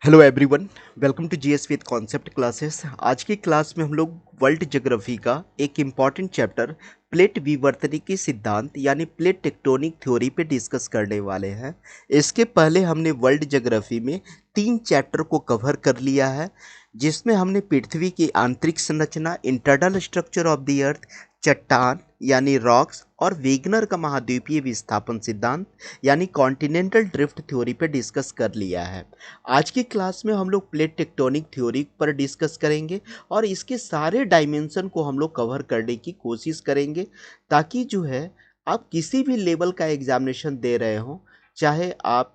Hello everyone, welcome to GS with concept classes. आज की class में हम लोग वर्ल्ड ज्योग्राफी का एक इम्पॉर्टेंट चैप्टर प्लेट विवर्तनिकी सिद्धांत यानी प्लेट टेक्टोनिक थ्योरी पे डिस्कस करने वाले हैं। इसके पहले हमने वर्ल्ड ज्योग्राफी में 3 चैप्टर को कवर कर लिया है, जिसमें हमने पृथ्वी की आंतरिक संरचना, internal structure of the earth, चट्टान यानी रॉक्स और वेगनर का महाद्वीपीय विस्थापन सिद्धांत यानी कॉन्टिनेंटल ड्रिफ्ट थ्योरी पे डिस्कस कर लिया है। आज की क्लास में हम लोग प्लेट टेक्टोनिक थ्योरी पर डिस्कस करेंगे और इसके सारे डायमेंशन को हम लोग कवर करने की कोशिश करेंगे, ताकि जो है आप किसी भी लेवल का एग्जामिनेशन दे रहे हो, चाहे आप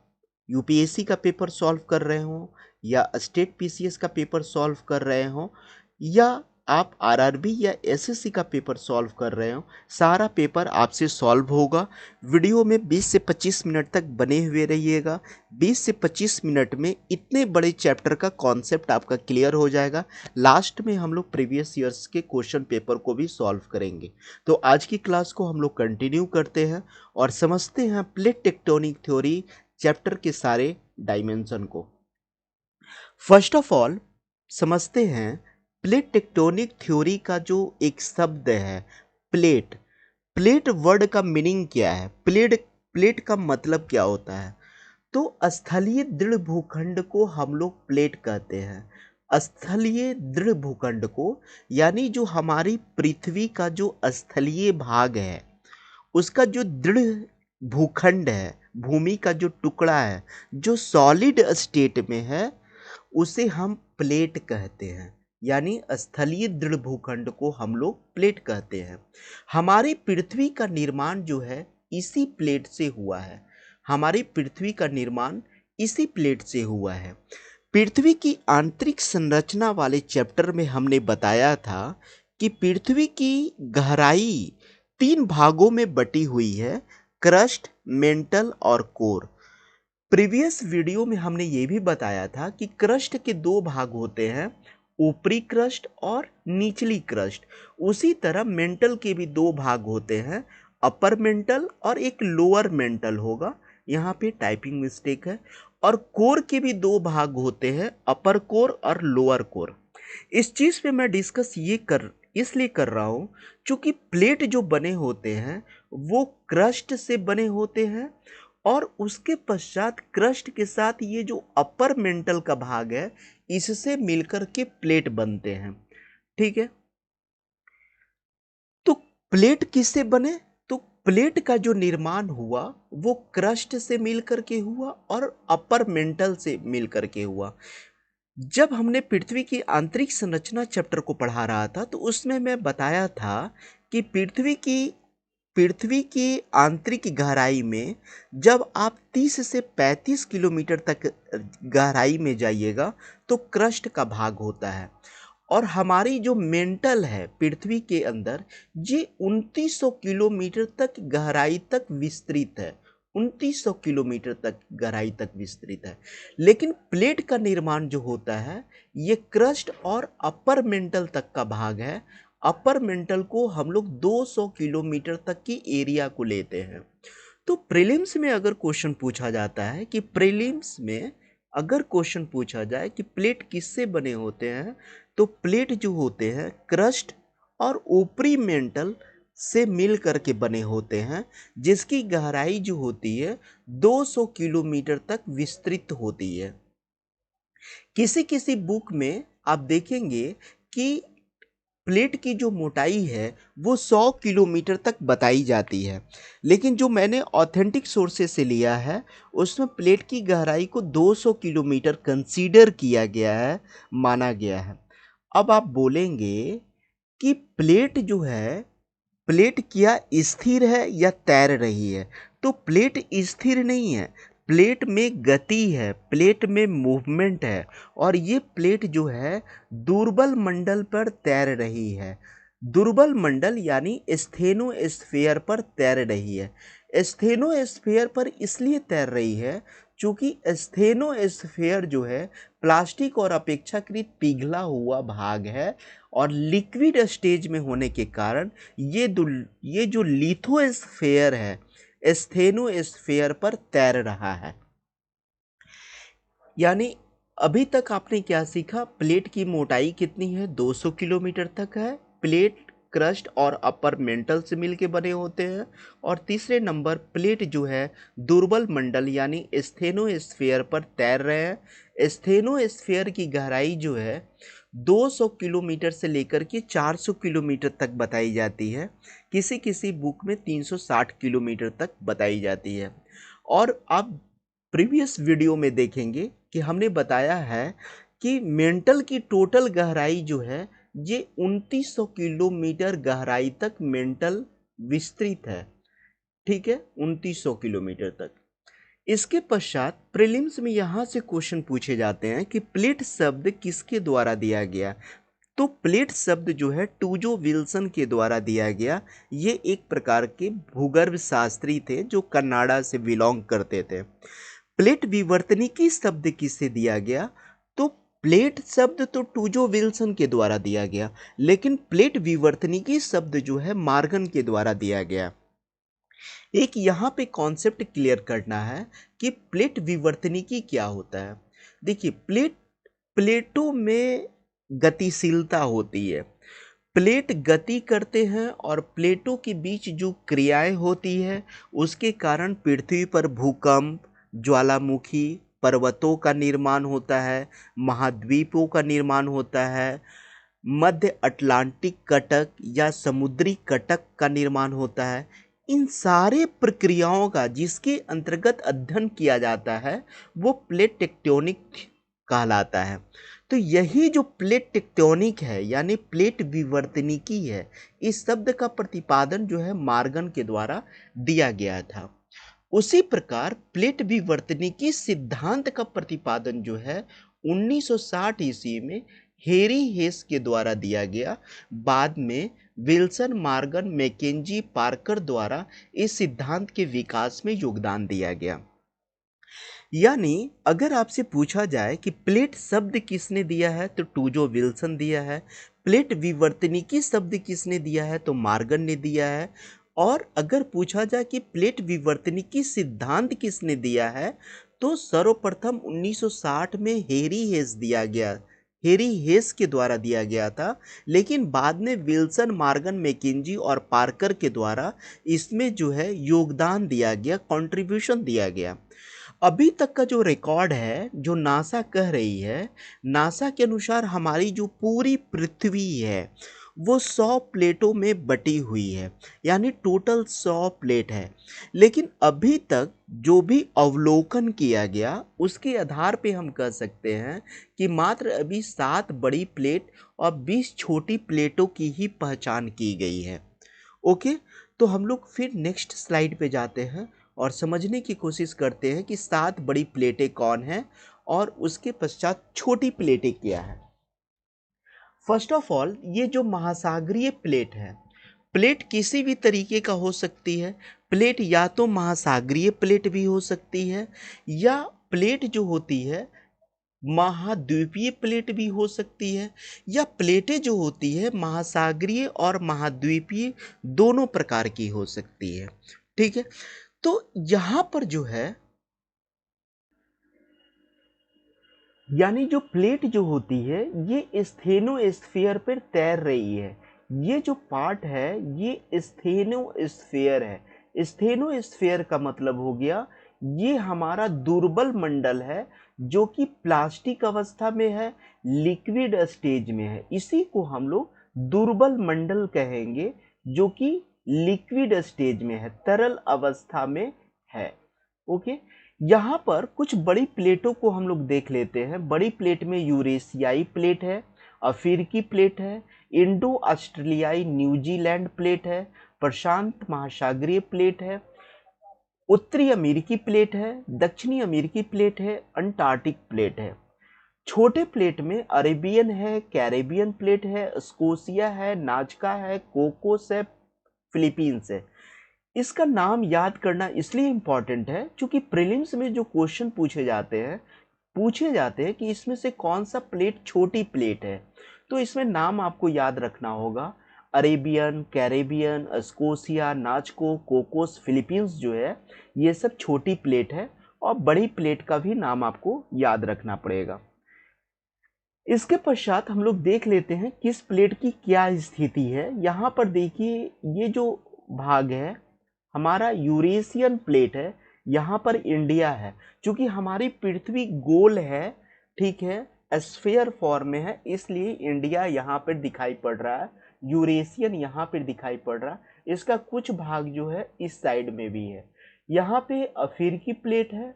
यूपीएससी का पेपर सॉल्व कर रहे हो या स्टेट पीसीएस का पेपर सॉल्व कर रहे हो या आप आरआरबी या एसएससी का पेपर सॉल्व कर रहे हो, सारा पेपर आपसे सॉल्व होगा। वीडियो में 20 से 25 मिनट तक बने हुए रहिएगा। 20 से 25 मिनट में इतने बड़े चैप्टर का कॉन्सेप्ट आपका क्लियर हो जाएगा। लास्ट में हम लोग प्रीवियस ईयर्स के क्वेश्चन पेपर को भी सॉल्व करेंगे। तो आज की क्लास को हम लोग कंटिन्यू करते हैं और समझते हैं प्लेट टेक्टोनिक थ्योरी चैप्टर के सारे डायमेंशन को। फर्स्ट ऑफ ऑल समझते हैं प्लेट टेक्टोनिक थ्योरी का जो एक शब्द है प्लेट। प्लेट वर्ड का मीनिंग क्या है? प्लेट प्लेट का मतलब क्या होता है? तो स्थलीय दृढ़ भूखंड को हम लोग प्लेट कहते हैं। स्थलीय दृढ़ भूखंड को यानी जो हमारी पृथ्वी का जो स्थलीय भाग है, उसका जो दृढ़ भूखंड है, भूमि का जो टुकड़ा है जो सॉलिड स्टेट में है, उसे हम प्लेट कहते हैं। यानी स्थलीय दृढ़ भूखंड को हम लोग प्लेट कहते हैं। हमारी पृथ्वी का निर्माण जो है इसी प्लेट से हुआ है। हमारी पृथ्वी का निर्माण इसी प्लेट से हुआ है। पृथ्वी की आंतरिक संरचना वाले चैप्टर में हमने बताया था कि पृथ्वी की गहराई 3 भागों में बटी हुई है, क्रस्ट, मेंटल और कोर। प्रीवियस वीडियो में हमने ये भी बताया था कि क्रस्ट के 2 भाग होते हैं, ऊपरी क्रस्ट और निचली क्रस्ट। उसी तरह मेंटल के भी 2 भाग होते हैं, अपर मेंटल और एक लोअर मेंटल होगा, यहाँ पे टाइपिंग मिस्टेक है। और कोर के भी 2 भाग होते हैं, अपर कोर और लोअर कोर। इस चीज़ पे मैं डिस्कस ये कर इसलिए कर रहा हूँ क्योंकि प्लेट जो बने होते हैं वो क्रस्ट से बने होते हैं, और उसके पश्चात क्रस्ट के साथ ये जो अपर मेंटल का भाग है, इससे मिलकर के प्लेट बनते हैं। ठीक है, तो प्लेट किससे बने? तो प्लेट का जो निर्माण हुआ वो क्रस्ट से मिलकर के हुआ और अपर मेंटल से मिलकर के हुआ। जब हमने पृथ्वी की आंतरिक संरचना चैप्टर को पढ़ा रहा था तो उसमें मैं बताया था कि पृथ्वी की आंतरिक गहराई में जब आप 30 से 35 किलोमीटर तक गहराई में जाइएगा तो क्रस्ट का भाग होता है। और हमारी जो मेंटल है पृथ्वी के अंदर, ये 2900 किलोमीटर तक गहराई तक विस्तृत है। 2900 किलोमीटर तक गहराई तक विस्तृत है। लेकिन प्लेट का निर्माण जो होता है ये क्रस्ट और अपर मेंटल तक का भाग है। अपर मेंटल को हम लोग 200 किलोमीटर तक की एरिया को लेते हैं। तो प्रीलिम्स में अगर क्वेश्चन पूछा जाता है कि प्रीलिम्स में अगर क्वेश्चन पूछा जाए कि प्लेट किससे बने होते हैं, तो प्लेट जो होते हैं क्रस्ट और ऊपरी मेंटल से मिल करके बने होते हैं, जिसकी गहराई जो होती है 200 किलोमीटर तक विस्तृत होती है। किसी किसी बुक में आप देखेंगे कि प्लेट की जो मोटाई है वो 100 किलोमीटर तक बताई जाती है, लेकिन जो मैंने ऑथेंटिक सोर्सेस से लिया है उसमें प्लेट की गहराई को 200 किलोमीटर कंसीडर किया गया है, माना गया है। अब आप बोलेंगे कि प्लेट जो है, प्लेट क्या स्थिर है या तैर रही है? तो प्लेट स्थिर नहीं है, प्लेट में गति है, प्लेट में मूवमेंट है। और ये प्लेट जो है दुर्बल मंडल पर तैर रही है। दुर्बल मंडल यानी स्थेनोस्फेयर पर तैर रही है। स्थेनोस्फेयर पर इसलिए तैर रही है क्योंकि स्थेनोस्फेयर जो है प्लास्टिक और अपेक्षाकृत पिघला हुआ भाग है, और लिक्विड स्टेज में होने के कारण ये जो लिथोस्फेयर है स्थेनोस्फेयर पर तैर रहा है। यानी अभी तक आपने क्या सीखा? प्लेट की मोटाई कितनी है? 200 किलोमीटर तक है। प्लेट क्रस्ट और अपर मेंटल से मिलके बने होते हैं। और तीसरे नंबर, प्लेट जो है दुर्बल मंडल यानी स्थेनोस्फीयर पर तैर रहे हैं। स्थेनोस्फीयर की गहराई जो है 200 किलोमीटर से लेकर के 400 किलोमीटर तक बताई जाती है। किसी किसी बुक में 360 किलोमीटर तक बताई जाती है। और आप प्रीवियस वीडियो में देखेंगे कि हमने बताया है कि मेंटल की टोटल गहराई जो है ये 2900 किलोमीटर गहराई तक मेंटल विस्तृत है। ठीक है, 2900 किलोमीटर तक। इसके पश्चात प्रीलिम्स में यहाँ से क्वेश्चन पूछे जाते हैं कि प्लेट शब्द किसके द्वारा दिया गया। तो प्लेट शब्द जो है टूजो विल्सन के द्वारा दिया गया। ये एक प्रकार के भूगर्भ शास्त्री थे जो कनाडा से बिलोंग करते थे। प्लेट विवर्तनिकी शब्द किससे दिया गया? तो प्लेट शब्द तो टूजो विल्सन के द्वारा दिया गया, लेकिन प्लेट विवर्तनिकी शब्द जो है मार्गन के द्वारा दिया गया। एक यहाँ पे कॉन्सेप्ट क्लियर करना है कि प्लेट विवर्तनिकी क्या होता है। देखिए, प्लेटों में गतिशीलता होती है। प्लेट गति करते हैं और प्लेटों के बीच जो क्रियाएं होती है उसके कारण पृथ्वी पर भूकंप, ज्वालामुखी, पर्वतों का निर्माण होता है, महाद्वीपों का निर्माण होता है, मध्य अटलांटिक कटक या समुद्री कटक का निर्माण होता है। इन सारे प्रक्रियाओं का जिसके अंतर्गत अध्ययन किया जाता है वो प्लेट टेक्टोनिक कहलाता है। तो यही जो प्लेट टेक्टोनिक है यानी प्लेट विवर्तनिकी है, इस शब्द का प्रतिपादन जो है मार्गन के द्वारा दिया गया था। उसी प्रकार प्लेट विवर्तनिकी सिद्धांत का प्रतिपादन जो है 1960 ईस्वी में हेरी हेस के द्वारा दिया गया। बाद में विल्सन, मार्गन, मैकेंजी, पार्कर द्वारा इस सिद्धांत के विकास में योगदान दिया गया। यानी अगर आपसे पूछा जाए कि प्लेट शब्द किसने दिया है तो टूजो विल्सन दिया है। प्लेट विवर्तनिकी शब्द किसने दिया है तो मार्गन ने दिया है। और अगर पूछा जाए कि प्लेट विवर्तनिकी सिद्धांत किसने दिया है तो सर्वप्रथम 1960 में हेरी हेस दिया गया, हेरी हेस के द्वारा दिया गया था। लेकिन बाद में विल्सन, मार्गन, मैकेंजी और पार्कर के द्वारा इसमें जो है योगदान दिया गया, कंट्रीब्यूशन दिया गया। अभी तक का जो रिकॉर्ड है, जो नासा कह रही है, नासा के अनुसार हमारी जो पूरी पृथ्वी है वो 100 प्लेटों में बटी हुई है, यानी टोटल 100 प्लेट है। लेकिन अभी तक जो भी अवलोकन किया गया उसके आधार पे हम कह सकते हैं कि मात्र अभी 7 बड़ी प्लेट और 20 छोटी प्लेटों की ही पहचान की गई है। ओके, तो हम लोग फिर नेक्स्ट स्लाइड पे जाते हैं और समझने की कोशिश करते हैं कि 7 बड़ी प्लेटें कौन हैं और उसके पश्चात छोटी प्लेटें क्या है। फर्स्ट ऑफ ऑल, ये जो महासागरीय प्लेट है, प्लेट किसी भी तरीके का हो सकती है। प्लेट या तो महासागरीय प्लेट भी हो सकती है या प्लेट जो होती है महाद्वीपीय प्लेट भी हो सकती है, या प्लेटें जो होती है महासागरीय और महाद्वीपीय दोनों प्रकार की हो सकती है। ठीक है, तो यहाँ पर जो है यानी जो प्लेट जो होती है ये स्थेनोस्फीयर पर तैर रही है। ये जो पार्ट है ये स्थेनोस्फीयर है। स्थेनोस्फीयर का मतलब हो गया ये हमारा दुर्बल मंडल है जो कि प्लास्टिक अवस्था में है, लिक्विड स्टेज में है। इसी को हम लोग दुर्बल मंडल कहेंगे जो कि लिक्विड स्टेज में है, तरल अवस्था में है। ओके, यहाँ पर कुछ बड़ी प्लेटों को हम लोग देख लेते हैं। बड़ी प्लेट में यूरेशियाई प्लेट है, अफ्रीकी प्लेट है, इंडो ऑस्ट्रेलियाई न्यूजीलैंड प्लेट है, प्रशांत महासागरीय प्लेट है, उत्तरी अमेरिकी प्लेट है, दक्षिणी अमेरिकी प्लेट है, अंटार्कटिक प्लेट है। छोटे प्लेट में अरेबियन है, कैरेबियन प्लेट है, स्कोशिया है, नाजका है, कोकोस है, फिलीपींस है। इसका नाम याद करना इसलिए इम्पॉर्टेंट है क्योंकि प्रीलिम्स में जो क्वेश्चन पूछे जाते हैं कि इसमें से कौन सा प्लेट छोटी प्लेट है, तो इसमें नाम आपको याद रखना होगा। अरेबियन, कैरेबियन, स्कोशिया, नाचको, कोकोस, फिलीपींस जो है ये सब छोटी प्लेट है और बड़ी प्लेट का भी नाम आपको याद रखना पड़ेगा। इसके पश्चात हम लोग देख लेते हैं किस प्लेट की क्या स्थिति है। यहाँ पर देखिए ये जो भाग है हमारा यूरेशियन प्लेट है, यहाँ पर इंडिया है। चूंकि हमारी पृथ्वी गोल है, ठीक है, स्फीयर फॉर्म में है, इसलिए इंडिया यहाँ पर दिखाई पड़ रहा है, यूरेशियन यहाँ पर दिखाई पड़ रहा है। इसका कुछ भाग जो है इस साइड में भी है। यहाँ पे अफ्रीकी प्लेट है,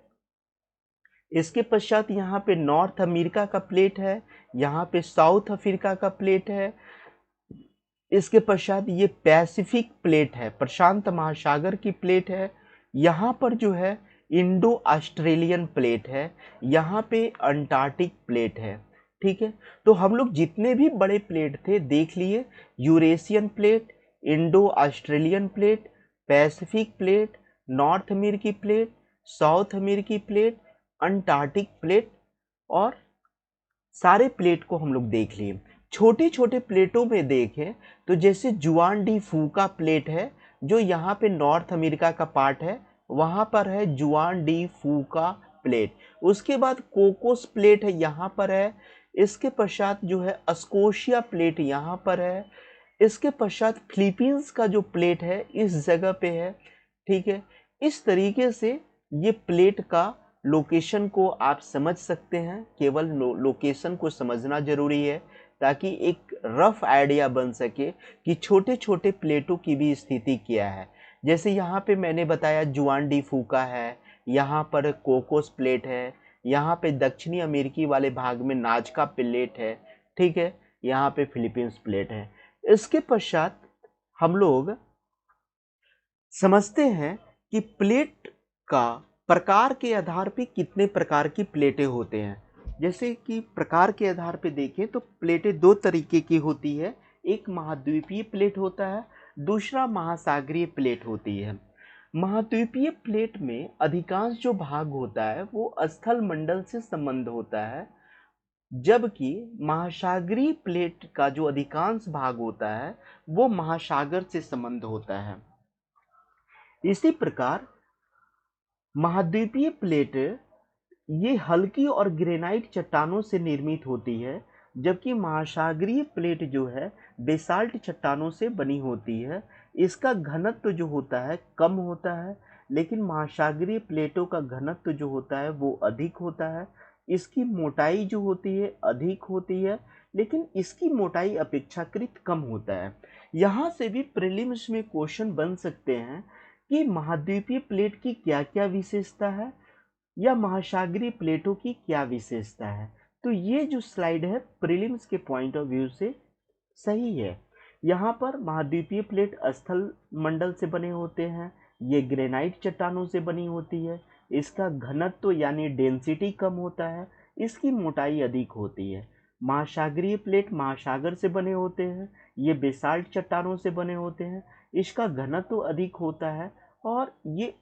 इसके पश्चात यहाँ पे नॉर्थ अमेरिका का प्लेट है, यहाँ पे साउथ अफ्रीका का प्लेट है। इसके पश्चात ये पैसिफिक प्लेट है, प्रशांत महासागर की प्लेट है। यहाँ पर जो है इंडो ऑस्ट्रेलियन प्लेट है, यहाँ पे अंटार्कटिक प्लेट है। ठीक है, तो हम लोग जितने भी बड़े प्लेट थे देख लिए, Eurasian plate, Indo Australian plate, Pacific plate, north अमेरिकी प्लेट, साउथ अमेरिकी प्लेट, अंटार्कटिक प्लेट, और सारे प्लेट को हम लोग देख लिए। छोटे छोटे प्लेटों में देखें तो जैसे जुआन डी फूका प्लेट है, जो यहाँ पे नॉर्थ अमेरिका का पार्ट है, वहाँ पर है जुआन डी फूका प्लेट। उसके बाद कोकोस प्लेट है, यहाँ पर है। इसके पश्चात जो है अस्कोशिया प्लेट यहाँ पर है। इसके पश्चात फिलीपींस का जो प्लेट है इस जगह पे है। ठीक है, इस तरीके से ये प्लेट का लोकेशन को आप समझ सकते हैं। केवल लोकेशन को समझना जरूरी है ताकि एक रफ आइडिया बन सके कि छोटे छोटे प्लेटों की भी स्थिति क्या है। जैसे यहाँ पे मैंने बताया जुआन डी फूका है, यहाँ पर कोकोस प्लेट है, यहाँ पे दक्षिणी अमेरिकी वाले भाग में नाजका प्लेट है। ठीक है, यहाँ पे फिलीपींस प्लेट है। इसके पश्चात हम लोग समझते हैं कि प्लेट का प्रकार के आधार पे कितने प्रकार की प्लेटें होते हैं। जैसे कि प्रकार के आधार पे देखें तो प्लेटें दो तरीके की होती है, एक महाद्वीपीय प्लेट होता है, दूसरा महासागरीय प्लेट होती है। महाद्वीपीय प्लेट में अधिकांश जो भाग होता है वो स्थल मंडल से संबंध होता है, जबकि महासागरीय प्लेट का जो अधिकांश भाग होता है वो महासागर से संबंध होता है। इसी प्रकार महाद्वीपीय प्लेट ये हल्की और ग्रेनाइट चट्टानों से निर्मित होती है, जबकि महासागरीय प्लेट जो है बेसाल्ट चट्टानों से बनी होती है। इसका घनत्व जो होता है कम होता है, लेकिन महासागरीय प्लेटों का घनत्व जो होता है वो अधिक होता है। इसकी मोटाई जो होती है अधिक होती है, लेकिन इसकी मोटाई अपेक्षाकृत कम होता है। यहाँ से भी प्रीलिम्स में क्वेश्चन बन सकते हैं कि महाद्वीपीय प्लेट की क्या क्या विशेषता है या महासागरीय प्लेटों की क्या विशेषता है। तो ये जो स्लाइड है प्रीलिम्स के पॉइंट ऑफ व्यू से सही है। यहाँ पर महाद्वीपीय प्लेट स्थल मंडल से बने होते हैं, ये ग्रेनाइट चट्टानों से बनी होती है, इसका घनत्व यानी डेंसिटी कम होता है, इसकी मोटाई अधिक होती है। महासागरीय प्लेट महासागर से बने होते हैं, ये बेसाल्ट चट्टानों से बने होते हैं, इसका घनत्व अधिक होता है और ये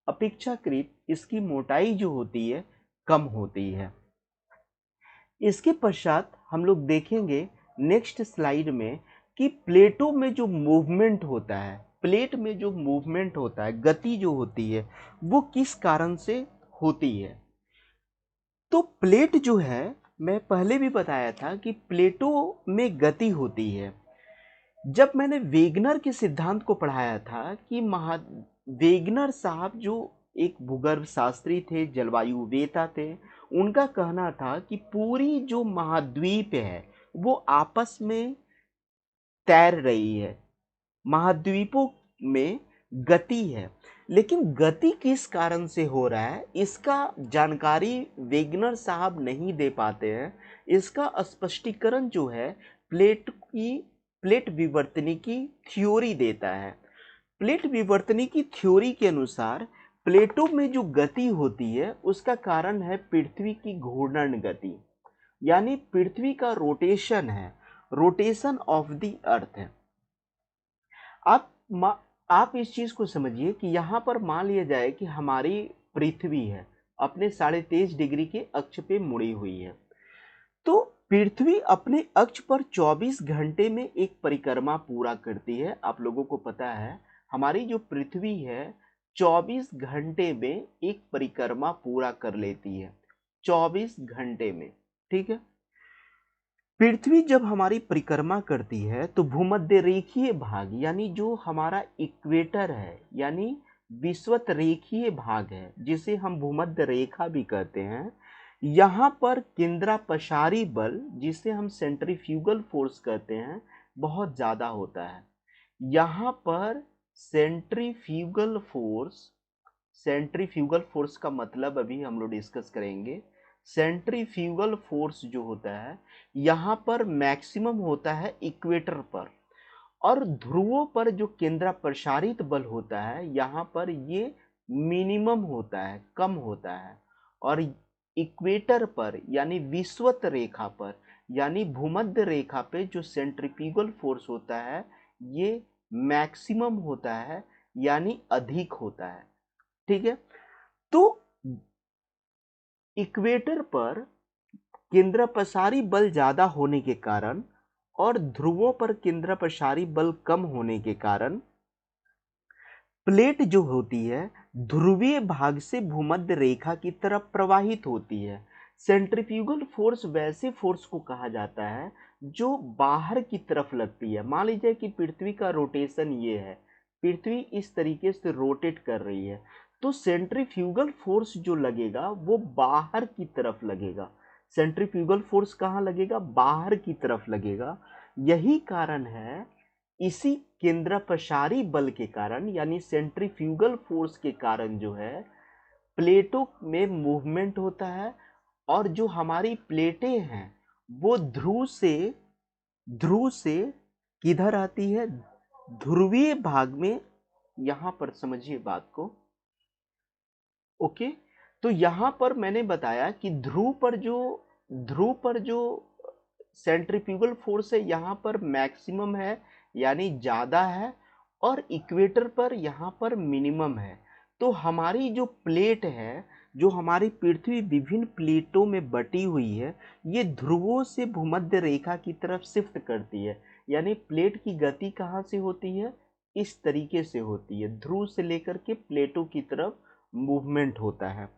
अपेक्षाकृत इसकी मोटाई जो होती है कम होती है। इसके पश्चात हम लोग देखेंगे नेक्स्ट स्लाइड में कि प्लेटों में जो मूवमेंट होता है, प्लेट में जो मूवमेंट होता है, गति जो होती है, वो किस कारण से होती है। तो प्लेट जो है, मैं पहले भी बताया था कि प्लेटों में गति होती है। जब मैंने वेगनर के सिद्धांत को पढ़ाया था कि वेगनर साहब जो एक भूगर्भ शास्त्री थे, जलवायु वेता थे, उनका कहना था कि पूरी जो महाद्वीप है वो आपस में तैर रही है, महाद्वीपों में गति है, लेकिन गति किस कारण से हो रहा है इसका जानकारी वेगनर साहब नहीं दे पाते हैं। इसका स्पष्टीकरण जो है प्लेट विवर्तनिकी थ्योरी देता है। प्लेट विवर्तनिकी थ्योरी के अनुसार प्लेटों में जो गति होती है उसका कारण है पृथ्वी की घूर्णन गति, यानी पृथ्वी का रोटेशन है, रोटेशन ऑफ द अर्थ है। आप आप इस चीज को समझिए कि यहाँ पर मान लिया जाए कि हमारी पृथ्वी है, अपने 23.5 डिग्री के अक्ष पे मुड़ी हुई है। तो पृथ्वी अपने अक्ष पर 24 घंटे में एक परिक्रमा पूरा करती है। आप लोगों को पता है हमारी जो पृथ्वी है 24 घंटे में एक परिक्रमा पूरा कर लेती है, 24 घंटे में। ठीक है, पृथ्वी जब हमारी परिक्रमा करती है तो भूमध्य रेखीय भाग यानी जो हमारा इक्वेटर है यानी विषुवत रेखीय भाग है जिसे हम भूमध्य रेखा भी कहते हैं, यहाँ पर केंद्रापसारी बल जिसे हम सेंट्रीफ्यूगल फोर्स कहते हैं बहुत ज़्यादा होता है। यहाँ पर सेंट्रीफ्यूगल फोर्स का मतलब अभी हम लोग डिस्कस करेंगे। सेंट्रीफ्यूगल फोर्स जो होता है यहाँ पर मैक्सिमम होता है इक्वेटर पर, और ध्रुवों पर जो केंद्रापसारित बल होता है यहाँ पर ये मिनिमम होता है, कम होता है। और इक्वेटर पर यानी विषुवत रेखा पर यानी भूमध्य रेखा पे जो सेंट्रीफ्यूगल फोर्स होता है ये मैक्सिमम होता है यानी अधिक होता है। ठीक है, तो इक्वेटर पर केंद्रापसारी बल ज्यादा होने के कारण और ध्रुवों पर केंद्रापसारी बल कम होने के कारण प्लेट जो होती है ध्रुवीय भाग से भूमध्य रेखा की तरफ प्रवाहित होती है। सेंट्रीफ्यूगल फोर्स वैसे फोर्स को कहा जाता है जो बाहर की तरफ लगती है। मान लीजिए कि पृथ्वी का रोटेशन ये है, पृथ्वी इस तरीके से रोटेट कर रही है, तो सेंट्रीफ्यूगल फोर्स जो लगेगा वो बाहर की तरफ लगेगा। सेंट्रीफ्यूगल फोर्स कहाँ लगेगा? बाहर की तरफ लगेगा। यही कारण है, इसी केंद्रापसारी बल के कारण यानी सेंट्रीफ्यूगल फोर्स के कारण जो है प्लेटों में मूवमेंट होता है, और जो हमारी प्लेटें हैं वो ध्रुव से किधर आती है? ध्रुवीय भाग में। यहां पर समझिए बात को। ओके, तो यहां पर मैंने बताया कि ध्रुव पर जो सेंट्रीफ्यूगल फोर्स है यहाँ पर मैक्सिमम है यानी ज़्यादा है, और इक्वेटर पर यहाँ पर मिनिमम है। तो हमारी जो प्लेट है, जो हमारी पृथ्वी विभिन्न प्लेटों में बटी हुई है, ये ध्रुवों से भूमध्य रेखा की तरफ शिफ्ट करती है। यानी प्लेट की गति कहाँ से होती है? इस तरीके से होती है, ध्रुव से लेकर के प्लेटों की तरफ मूवमेंट होता है।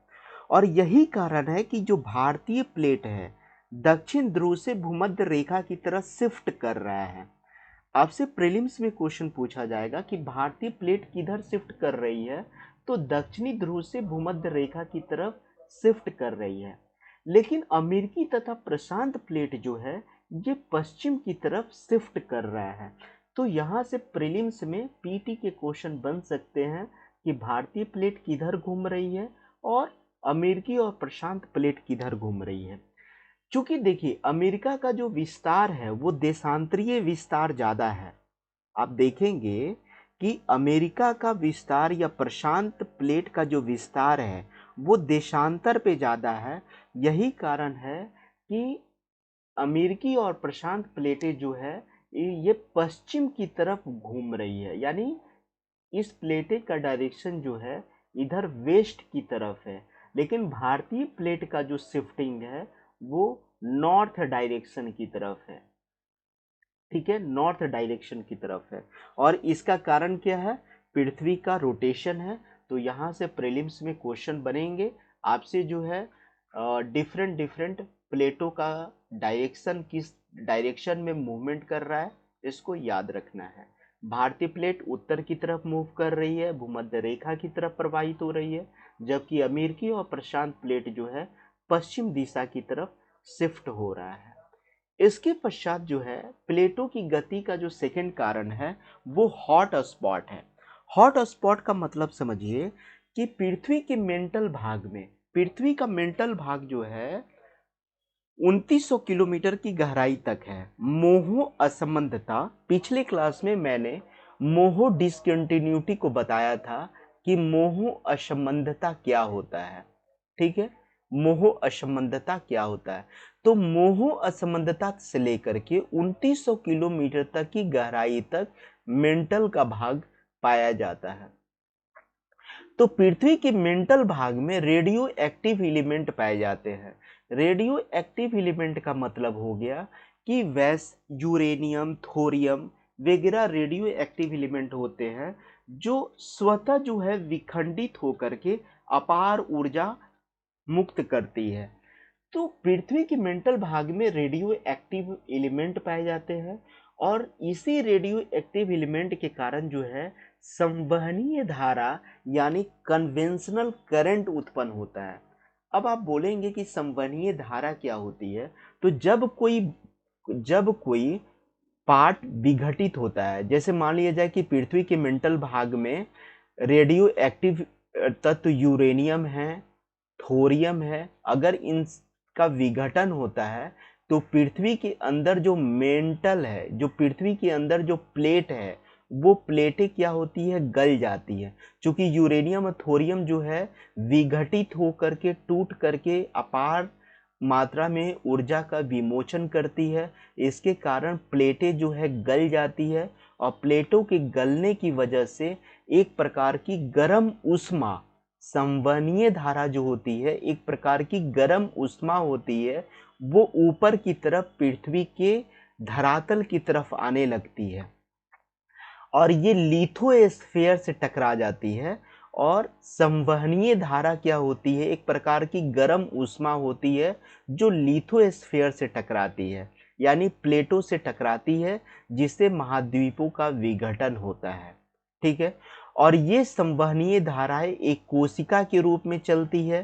और यही कारण है कि जो भारतीय प्लेट है दक्षिण ध्रुव से भूमध्य रेखा की तरफ शिफ्ट कर रहा है। आपसे प्रीलिम्स में क्वेश्चन पूछा जाएगा कि भारतीय प्लेट किधर शिफ्ट कर रही है, तो दक्षिणी ध्रुव से भूमध्य रेखा की तरफ शिफ्ट कर रही है। लेकिन अमेरिकी तथा प्रशांत प्लेट जो है ये पश्चिम की तरफ शिफ्ट कर रहा है। तो यहाँ से प्रीलिम्स में पीटी के क्वेश्चन बन सकते हैं कि भारतीय प्लेट किधर घूम रही है और अमेरिकी और प्रशांत प्लेट किधर घूम रही है। क्योंकि देखिए अमेरिका का जो विस्तार है वो देशांतरीय विस्तार ज़्यादा है। आप देखेंगे कि अमेरिका का विस्तार या प्रशांत प्लेट का जो विस्तार है वो देशांतर पे ज़्यादा है। यही कारण है कि अमेरिकी और प्रशांत प्लेटें जो है ये पश्चिम की तरफ घूम रही है, यानी इस प्लेटे का डायरेक्शन जो है इधर वेस्ट की तरफ है। लेकिन भारतीय प्लेट का जो शिफ्टिंग है वो नॉर्थ डायरेक्शन की तरफ है। ठीक है, नॉर्थ डायरेक्शन की तरफ है। और इसका कारण क्या है? पृथ्वी का रोटेशन है। तो यहाँ से प्रीलिम्स में क्वेश्चन बनेंगे आपसे जो है डिफरेंट डिफरेंट प्लेटों का डायरेक्शन किस डायरेक्शन में मूवमेंट कर रहा है, इसको याद रखना है। भारतीय प्लेट उत्तर की तरफ मूव कर रही है, भूमध्य रेखा की तरफ प्रवाहित हो रही है, जबकि अमेरिकी और प्रशांत प्लेट जो है पश्चिम दिशा की तरफ शिफ्ट हो रहा है। इसके पश्चात जो है प्लेटों की गति का जो सेकंड कारण है वो हॉट स्पॉट है। हॉट स्पॉट का मतलब समझिए कि पृथ्वी का मेंटल भाग जो है 2900 किलोमीटर की गहराई तक है। मोहो असंबंधता, पिछले क्लास में मैंने मोहो डिसकंटिन्यूटी को बताया था कि मोहो असंबंधता क्या होता है। ठीक है, मोहो असंबंधता क्या होता है? तो मोहो असंबंधता से लेकर के 2900 किलोमीटर तक की गहराई तक मेंटल का भाग पाया जाता है। तो पृथ्वी के मेंटल भाग में रेडियो एक्टिव एलिमेंट पाए जाते हैं। रेडियो एक्टिव एलिमेंट का मतलब हो गया कि यूरेनियम, थोरियम वगैरह रेडियो एक्टिव एलिमेंट होते हैं जो स्वतः जो है विखंडित होकर के अपार ऊर्जा मुक्त करती है। तो पृथ्वी के मेंटल भाग में रेडियो एक्टिव एलिमेंट पाए जाते हैं और इसी रेडियो एक्टिव एलिमेंट के कारण जो है संवहनीय धारा यानी कन्वेंशनल करंट उत्पन्न होता है। अब आप बोलेंगे कि संवहनीय धारा क्या होती है। तो जब कोई पार्ट विघटित होता है, जैसे मान लिया जाए कि पृथ्वी के मेंटल भाग में रेडियो एक्टिव तत्व यूरेनियम है, थोरियम है, अगर इनका विघटन होता है तो पृथ्वी के अंदर जो मेंटल है, जो पृथ्वी के अंदर जो प्लेट है, वो प्लेटें क्या होती है, गल जाती है। क्योंकि यूरेनियम और थोरियम जो है विघटित होकर के टूट करके अपार मात्रा में ऊर्जा का विमोचन करती है। इसके कारण प्लेटें जो है गल जाती है और प्लेटों के गलने की वजह से एक प्रकार की गर्म ऊष्मा, संवहनीय धारा जो होती है, एक प्रकार की गर्म ऊष्मा होती है, वो ऊपर की तरफ पृथ्वी के धरातल की तरफ आने लगती है और ये लिथोस्फीयर से टकरा जाती है। और संवहनीय धारा क्या होती है, एक प्रकार की गर्म ऊष्मा होती है जो लिथोस्फीयर से टकराती है, यानी प्लेटों से टकराती है, जिससे महाद्वीपों का विघटन होता है। ठीक है। और ये संवहनीय धाराएं एक कोशिका के रूप में चलती है।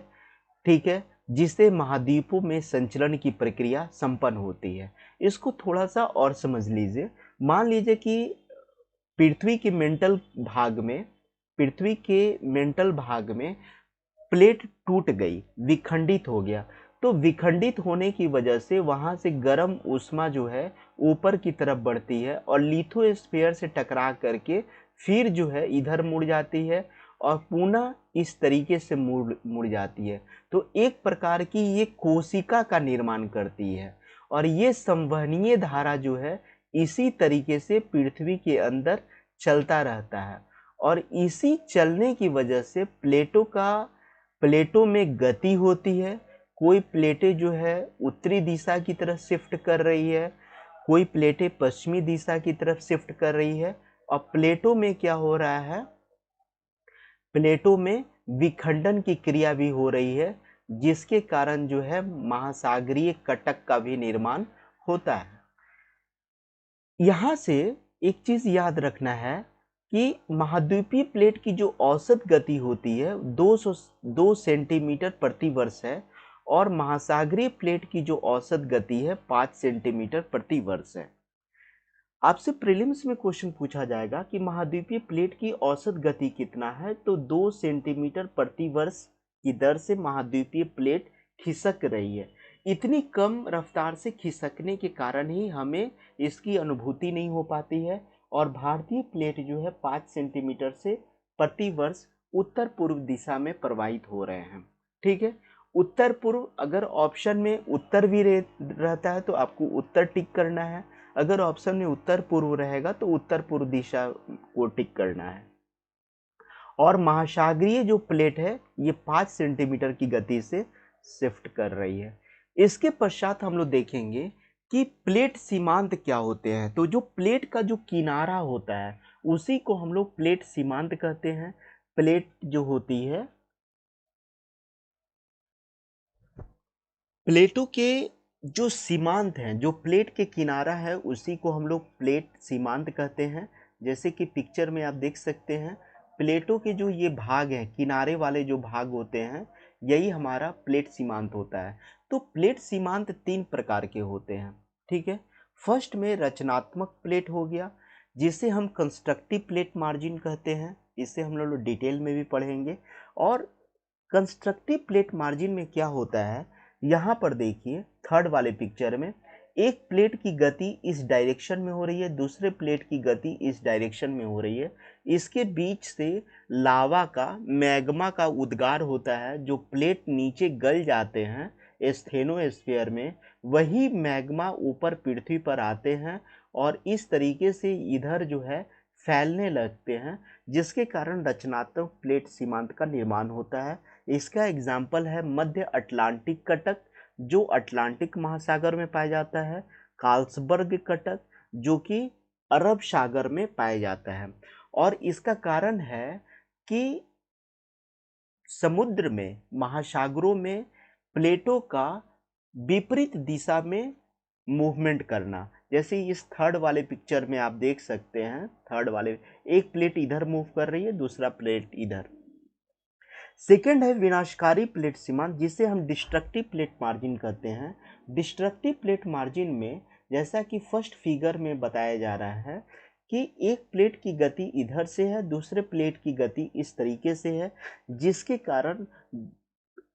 ठीक है। जिससे महाद्वीपों में संचलन की प्रक्रिया संपन्न होती है। इसको थोड़ा सा और समझ लीजिए। मान लीजिए कि पृथ्वी के मेंटल भाग में पृथ्वी के मेंटल भाग में प्लेट टूट गई, विखंडित हो गया। तो विखंडित होने की वजह से वहां से गर्म ऊष्मा जो है ऊपर की तरफ बढ़ती है और लिथोस्फीयर से टकरा करके फिर जो है इधर मुड़ जाती है और पुनः इस तरीके से मुड़ जाती है। तो एक प्रकार की ये कोशिका का निर्माण करती है और ये संवहनीय धारा जो है इसी तरीके से पृथ्वी के अंदर चलता रहता है और इसी चलने की वजह से प्लेटों में गति होती है। कोई प्लेटें जो है उत्तरी दिशा की तरफ शिफ्ट कर रही है, कोई प्लेटें पश्चिमी दिशा की तरफ शिफ्ट कर रही है और प्लेटों में क्या हो रहा है, प्लेटों में विखंडन की क्रिया भी हो रही है, जिसके कारण जो है महासागरीय कटक का भी निर्माण होता है। यहाँ से एक चीज याद रखना है कि महाद्वीपीय प्लेट की जो औसत गति होती है 202 सेंटीमीटर प्रति वर्ष है और महासागरीय प्लेट की जो औसत गति है 5 सेंटीमीटर प्रति वर्ष है। आपसे प्रीलिम्स में क्वेश्चन पूछा जाएगा कि महाद्वीपीय प्लेट की औसत गति कितना है, तो 2 सेंटीमीटर प्रति वर्ष की दर से महाद्वीपीय प्लेट खिसक रही है। इतनी कम रफ्तार से खिसकने के कारण ही हमें इसकी अनुभूति नहीं हो पाती है और भारतीय प्लेट जो है 5 सेंटीमीटर से प्रति वर्ष उत्तर पूर्व दिशा में प्रवाहित हो रहे हैं। ठीक है। उत्तर पूर्व, अगर ऑप्शन में उत्तर भी रहता है तो आपको उत्तर टिक करना है, अगर ऑप्शन में उत्तर पूर्व रहेगा तो उत्तर पूर्व दिशा को टिक करना है। और महासागरीय जो प्लेट है ये 5 सेंटीमीटर की गति से शिफ्ट कर रही है। इसके पश्चात हम लोग देखेंगे कि प्लेट सीमांत क्या होते हैं। तो जो प्लेट का जो किनारा होता है उसी को हम लोग प्लेट सीमांत कहते हैं। प्लेट जो होती है, प्लेटों के जो सीमांत हैं, जो प्लेट के किनारा है उसी को हम लोग प्लेट सीमांत कहते हैं। जैसे कि पिक्चर में आप देख सकते हैं, प्लेटों के जो ये भाग हैं, किनारे वाले जो भाग होते हैं, यही हमारा प्लेट सीमांत होता है। तो प्लेट सीमांत 3 प्रकार के होते हैं। ठीक है। फर्स्ट में रचनात्मक प्लेट हो गया, जिसे हम कंस्ट्रक्टिव प्लेट मार्जिन कहते हैं। इसे हम लोग डिटेल में भी पढ़ेंगे। और कंस्ट्रक्टिव प्लेट मार्जिन में क्या होता है, यहाँ पर देखिए थर्ड वाले पिक्चर में एक प्लेट की गति इस डायरेक्शन में हो रही है, दूसरे प्लेट की गति इस डायरेक्शन में हो रही है। इसके बीच से लावा का, मैग्मा का उद्गार होता है। जो प्लेट नीचे गल जाते हैं स्थेनोस्फीयर में, वही मैग्मा ऊपर पृथ्वी पर आते हैं और इस तरीके से इधर जो है फैलने लगते हैं, जिसके कारण रचनात्मक प्लेट सीमांत का निर्माण होता है। इसका एग्जाम्पल है मध्य अटलांटिक कटक, जो अटलांटिक महासागर में पाया जाता है। कार्लसबर्ग कटक, जो कि अरब सागर में पाया जाता है। और इसका कारण है कि समुद्र में, महासागरों में प्लेटों का विपरीत दिशा में मूवमेंट करना। जैसे इस थर्ड वाले पिक्चर में आप देख सकते हैं, थर्ड वाले एक प्लेट इधर मूव कर रही है, दूसरा प्लेट इधर। सेकेंड है विनाशकारी प्लेट सीमांत, जिसे हम डिस्ट्रक्टिव प्लेट मार्जिन कहते हैं। डिस्ट्रक्टिव प्लेट मार्जिन में जैसा कि फर्स्ट फिगर में बताया जा रहा है कि एक प्लेट की गति इधर से है, दूसरे प्लेट की गति इस तरीके से है, जिसके कारण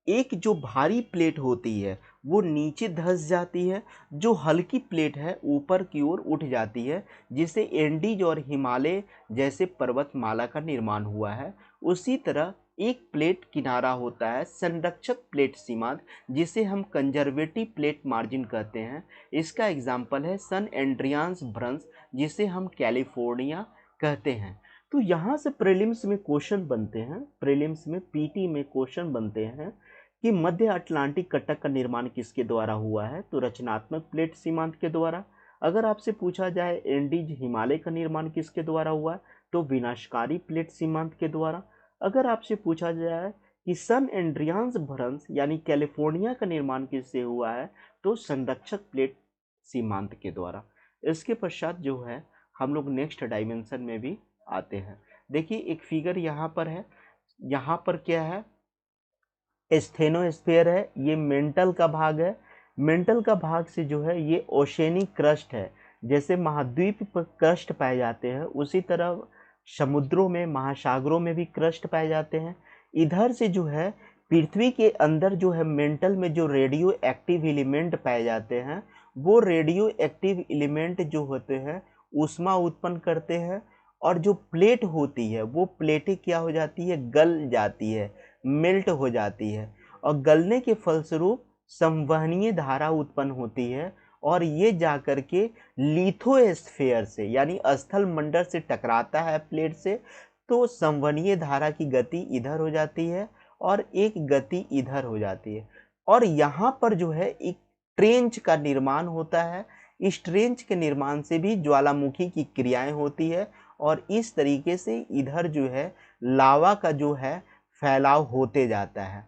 एक जो भारी प्लेट होती है वो नीचे धंस जाती है, जो हल्की प्लेट है ऊपर की ओर उठ जाती है, जिसे एंडीज और हिमालय जैसे पर्वतमाला का निर्माण हुआ है। उसी तरह एक प्लेट किनारा होता है संरक्षक प्लेट सीमांत, जिसे हम कंजर्वेटिव प्लेट मार्जिन कहते हैं। इसका एग्जाम्पल है सन एंड्रियास भ्रंश, जिसे हम कैलिफोर्निया कहते हैं। तो यहाँ से प्रीलिम्स में क्वेश्चन बनते हैं, प्रीलिम्स में पीटी में क्वेश्चन बनते हैं कि मध्य अटलांटिक कटक का निर्माण किसके द्वारा हुआ है, तो रचनात्मक प्लेट सीमांत के द्वारा। अगर आपसे पूछा जाए एंडीज हिमालय का निर्माण किसके द्वारा हुआ है, तो विनाशकारी प्लेट सीमांत के द्वारा। अगर आपसे पूछा जाए कि सन एंड्रियास भ्रंश यानी कैलिफोर्निया का निर्माण किससे हुआ है, तो संरक्षक प्लेट सीमांत के द्वारा। इसके पश्चात जो है हम लोग नेक्स्ट डायमेंशन में भी आते हैं। देखिए एक फिगर यहाँ पर है, यहाँ पर क्या है, स्टेनोस्फीयर है, ये मेंटल का भाग है। मेंटल का भाग से जो है ये ओशेनिक क्रस्ट है। जैसे महाद्वीप पर क्रस्ट पाए जाते हैं, उसी तरह समुद्रों में, महासागरों में भी क्रस्ट पाए जाते हैं। इधर से जो है पृथ्वी के अंदर जो है मेंटल में जो रेडियो एक्टिव एलिमेंट पाए जाते हैं, वो रेडियो एक्टिव एलिमेंट जो होते हैं ऊष्मा उत्पन्न करते हैं, और जो प्लेट होती है वो प्लेटें क्या हो जाती है, गल जाती है, मेल्ट हो जाती है, और गलने के फलस्वरूप संवहनीय धारा उत्पन्न होती है, और ये जाकर के लिथोस्फीयर से यानी स्थल मंडल से टकराता है प्लेट से, तो संवहनीय धारा की गति इधर हो जाती है और एक गति इधर हो जाती है, और यहाँ पर जो है एक ट्रेंच का निर्माण होता है। इस ट्रेंच के निर्माण से भी ज्वालामुखी की क्रियाएं होती है, और इस तरीके से इधर जो है लावा का जो है फैलाव होते जाता है,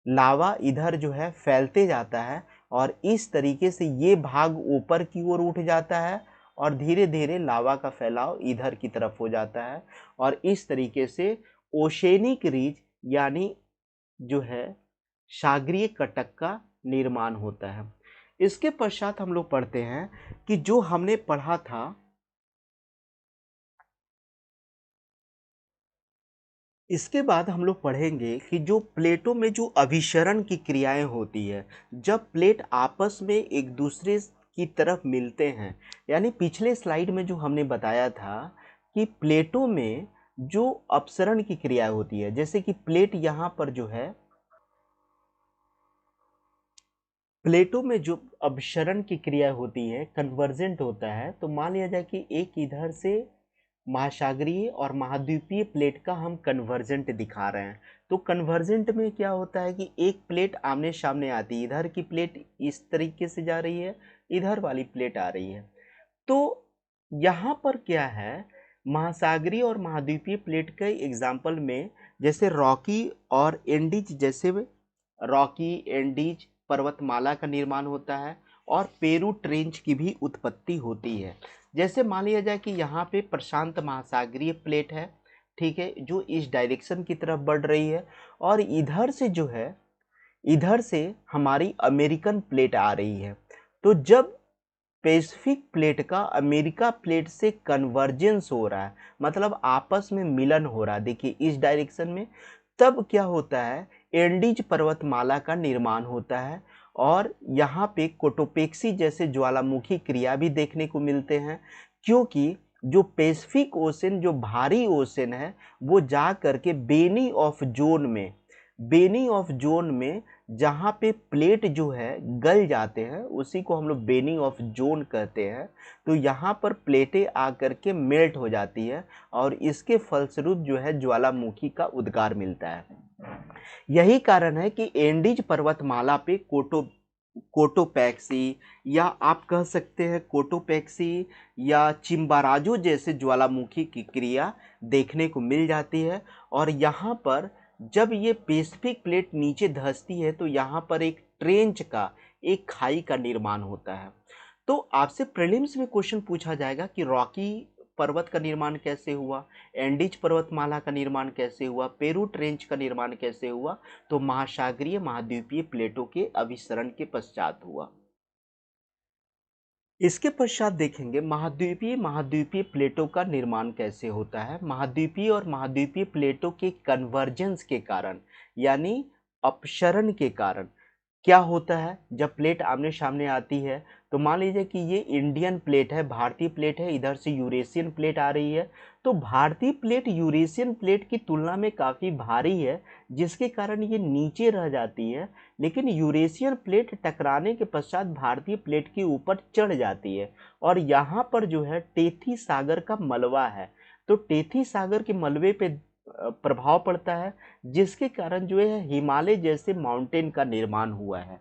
लावा इधर जो है फैलते जाता है, और इस तरीके से ये भाग ऊपर की ओर उठ जाता है, और धीरे धीरे लावा का फैलाव इधर की तरफ हो जाता है, और इस तरीके से ओशेनिक रिज यानी जो है सागरीय कटक का निर्माण होता है। इसके पश्चात हम लोग पढ़ते हैं कि जो हमने पढ़ा था, इसके बाद हम लोग पढ़ेंगे कि जो प्लेटों में जो अभिसरण की क्रियाएं होती है, जब प्लेट आपस में एक दूसरे की तरफ मिलते हैं, यानी पिछले स्लाइड में जो हमने बताया था कि प्लेटों में जो अपसरण की क्रिया होती है, जैसे कि प्लेट यहाँ पर जो है, प्लेटों में जो अपसरण की क्रिया होती है, कन्वर्जेंट होता है, तो मान लिया जाए कि एक इधर से महासागरीय और महाद्वीपीय प्लेट का हम कन्वर्जेंट दिखा रहे हैं। तो कन्वर्जेंट में क्या होता है कि एक प्लेट आमने सामने आती है, इधर की प्लेट इस तरीके से जा रही है, इधर वाली प्लेट आ रही है। तो यहाँ पर क्या है, महासागरीय और महाद्वीपीय प्लेट के एग्जाम्पल में जैसे रॉकी और एंडीज, जैसे रॉकी एंडीज पर्वतमाला का निर्माण होता है, और पेरू ट्रेंच की भी उत्पत्ति होती है। जैसे मान लिया जाए कि यहाँ पे प्रशांत महासागरीय प्लेट है, ठीक है, जो इस डायरेक्शन की तरफ बढ़ रही है, और इधर से जो है, इधर से हमारी अमेरिकन प्लेट आ रही है। तो जब पैसिफिक प्लेट का अमेरिका प्लेट से कन्वर्जेंस हो रहा है, मतलब आपस में मिलन हो रहा है, देखिए इस डायरेक्शन में, तब क्या होता है, एंडीज पर्वतमाला का निर्माण होता है, और यहाँ पे कोटोपेक्सी जैसे ज्वालामुखी क्रिया भी देखने को मिलते हैं, क्योंकि जो पैसिफिक ओशन, जो भारी ओशन है, वो जा करके बेनी ऑफ जोन में, बेनी ऑफ जोन में जहाँ पे प्लेट जो है गल जाते हैं, उसी को हम लोग बेनी ऑफ जोन कहते हैं। तो यहाँ पर प्लेटें आकर के मेल्ट हो जाती है, और इसके फलस्वरूप जो है ज्वालामुखी का उद्गार मिलता है। यही कारण है कि एंडीज पर्वतमाला पे कोटोपैक्सी, या आप कह सकते हैं कोटोपैक्सी या चिम्बाराजो जैसे ज्वालामुखी की क्रिया देखने को मिल जाती है। और यहाँ पर जब ये पैसिफिक प्लेट नीचे धंसती है, तो यहाँ पर एक ट्रेंच का, एक खाई का निर्माण होता है। तो आपसे प्रीलिम्स में क्वेश्चन पूछा जाएगा कि रॉकी पर्वत का निर्माण कैसे हुआ, एंडीज पर्वतमाला का निर्माण कैसे हुआ, पेरू ट्रेंच का निर्माण कैसे हुआ, तो महासागरीय महाद्वीपीय प्लेटों के अभिसरण के पश्चात हुआ। इसके पश्चात देखेंगे महाद्वीपीय महाद्वीपीय प्लेटों का निर्माण कैसे होता है। महाद्वीपीय और महाद्वीपीय प्लेटों के कन्वर्जेंस के कारण यानी अपसरण के कारण क्या होता है, जब प्लेट आमने सामने आती है तो मान लीजिए कि ये इंडियन प्लेट है, भारतीय प्लेट है, इधर से यूरेशियन प्लेट आ रही है, तो भारतीय प्लेट यूरेशियन प्लेट की तुलना में काफ़ी भारी है, जिसके कारण ये नीचे रह जाती है, लेकिन यूरेशियन प्लेट टकराने के पश्चात भारतीय प्लेट के ऊपर चढ़ जाती है और यहाँ पर जो है टेथी सागर का मलबा है, तो टेथी सागर के मलबे पे प्रभाव पड़ता है, जिसके कारण जो है हिमालय जैसे माउंटेन का निर्माण हुआ है।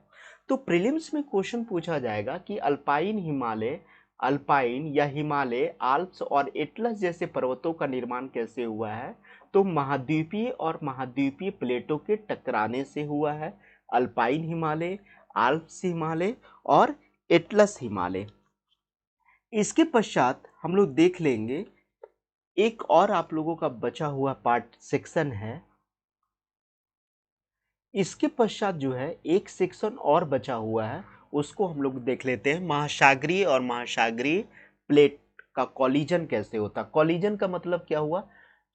तो प्रीलिम्स में क्वेश्चन पूछा जाएगा कि अल्पाइन हिमालय, अल्पाइन या हिमालय, आल्प्स और एटलस जैसे पर्वतों का निर्माण कैसे हुआ है, तो महाद्वीपीय और महाद्वीपीय प्लेटों के टकराने से हुआ है। अल्पाइन हिमालय, आल्प्स हिमालय और एटलस हिमालय। इसके पश्चात हम लोग देख लेंगे एक और आप लोगों का बचा हुआ पार्ट सेक्शन है। इसके पश्चात जो है एक सेक्शन और बचा हुआ है, उसको हम लोग देख लेते हैं। महासागरीय और महासागरीय प्लेट का कॉलिजन कैसे होता है। कॉलिजन का मतलब क्या हुआ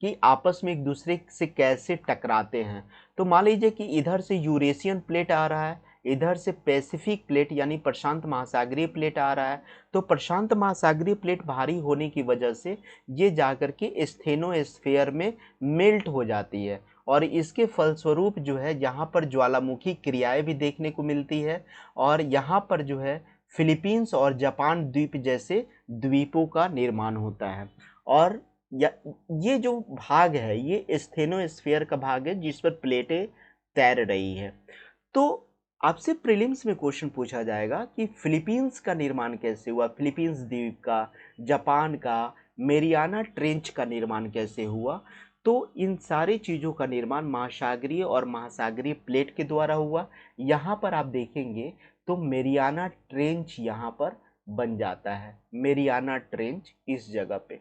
कि आपस में एक दूसरे से कैसे टकराते हैं। तो मान लीजिए कि इधर से यूरेशियन प्लेट आ रहा है, इधर से पैसिफिक प्लेट यानी प्रशांत महासागरीय प्लेट आ रहा है, तो प्रशांत महासागरीय प्लेट भारी होने की वजह से ये जाकर के स्थेनोस्फीयर में मेल्ट हो जाती है और इसके फलस्वरूप जो है यहाँ पर ज्वालामुखी क्रियाएं भी देखने को मिलती है और यहाँ पर जो है फिलीपींस और जापान द्वीप जैसे द्वीपों का निर्माण होता है। और ये जो भाग है ये स्थेनोस्फीयर का भाग है जिस पर प्लेटें तैर रही है। तो आपसे प्रीलिम्स में क्वेश्चन पूछा जाएगा कि फिलीपींस का निर्माण कैसे हुआ, फिलीपींस द्वीप का, जापान का, मेरियाना ट्रेंच का निर्माण कैसे हुआ। तो इन सारी चीज़ों का निर्माण महासागरीय और महासागरीय प्लेट के द्वारा हुआ। यहाँ पर आप देखेंगे तो मेरियाना ट्रेंच यहाँ पर बन जाता है, मेरियाना ट्रेंच इस जगह पे।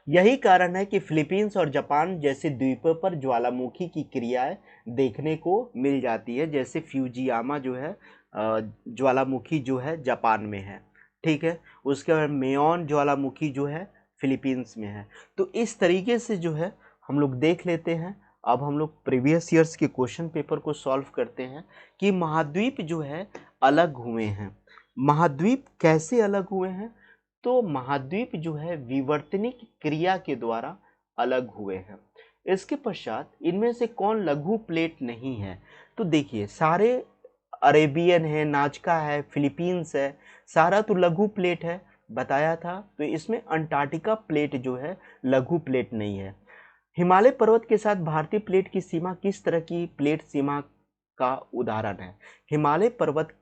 यही कारण है कि फिलीपींस और जापान जैसे द्वीपों पर ज्वालामुखी की क्रियाएं देखने को मिल जाती है, जैसे फ्यूजियामा जो है ज्वालामुखी जो है जापान में है, ठीक है। उसके बाद मेयॉन ज्वालामुखी जो है फिलीपींस में है। तो इस तरीके से जो है हम लोग देख लेते हैं। अब हम लोग प्रीवियस ईयर्स के क्वेश्चन पेपर को सॉल्व करते हैं कि महाद्वीप जो है अलग हुए हैं। महाद्वीप कैसे अलग हुए हैं, तो महाद्वीप जो है विवर्तनिक क्रिया के द्वारा अलग हुए हैं। इसके पश्चात इनमें से कौन लघु प्लेट नहीं है, तो देखिए सारे अरेबियन है, नाजका है, फिलीपींस है, सारा तो लघु प्लेट है बताया था। तो इसमें अंटार्कटिका प्लेट जो है लघु प्लेट नहीं है। हिमालय पर्वत के साथ भारतीय प्लेट की सीमा किस तरह की प्लेट सीमा का उदाहरण है। हिमालय पर्वत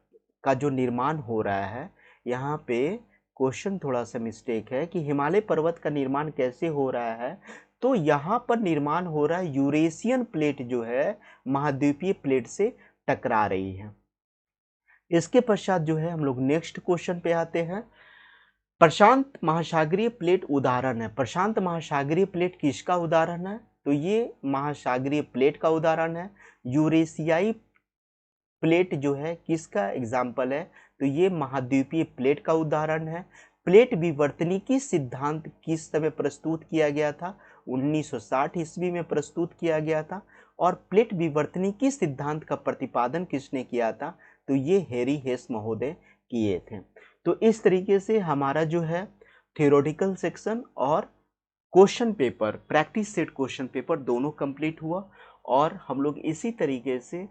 का जो निर्माण हो रहा है, यहाँ पे क्वेश्चन थोड़ा सा मिस्टेक है कि हिमालय पर्वत का निर्माण कैसे हो रहा है, तो यहाँ पर निर्माण हो रहा है यूरेशियन प्लेट जो है महाद्वीपीय प्लेट से टकरा रही है। इसके पश्चात जो है हम लोग नेक्स्ट क्वेश्चन पे आते हैं। प्रशांत महासागरीय प्लेट उदाहरण है। प्रशांत महासागरीय प्लेट किसका उदाहरण है, तो ये महासागरीय प्लेट का उदाहरण है। यूरेशियाई प्लेट जो है किसका एग्जाम्पल है, तो ये महाद्वीपीय प्लेट का उदाहरण है। प्लेट विवर्तनिकी सिद्धांत किस समय प्रस्तुत किया गया था, 1960 ईस्वी में प्रस्तुत किया गया था। और प्लेट विवर्तनिकी सिद्धांत का प्रतिपादन किसने किया था, तो ये हैरी हेस महोदय किए थे। तो इस तरीके से हमारा जो है थियोरेटिकल सेक्शन और question paper, practice set question paper दोनों कंप्लीट हुआ। और हम लोग इसी तरीके से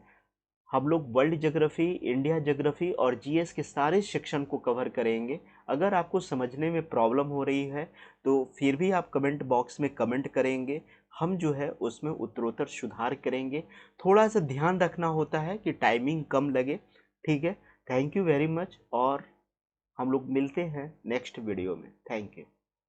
हम लोग वर्ल्ड ज्योग्राफी, इंडिया ज्योग्राफी और जीएस के सारे सेक्शन को कवर करेंगे। अगर आपको समझने में प्रॉब्लम हो रही है तो फिर भी आप कमेंट बॉक्स में कमेंट करेंगे, हम जो है उसमें उत्तरोत्तर सुधार करेंगे। थोड़ा सा ध्यान रखना होता है कि टाइमिंग कम लगे, ठीक है। थैंक यू वेरी मच और हम लोग मिलते हैं नेक्स्ट वीडियो में। Thank you.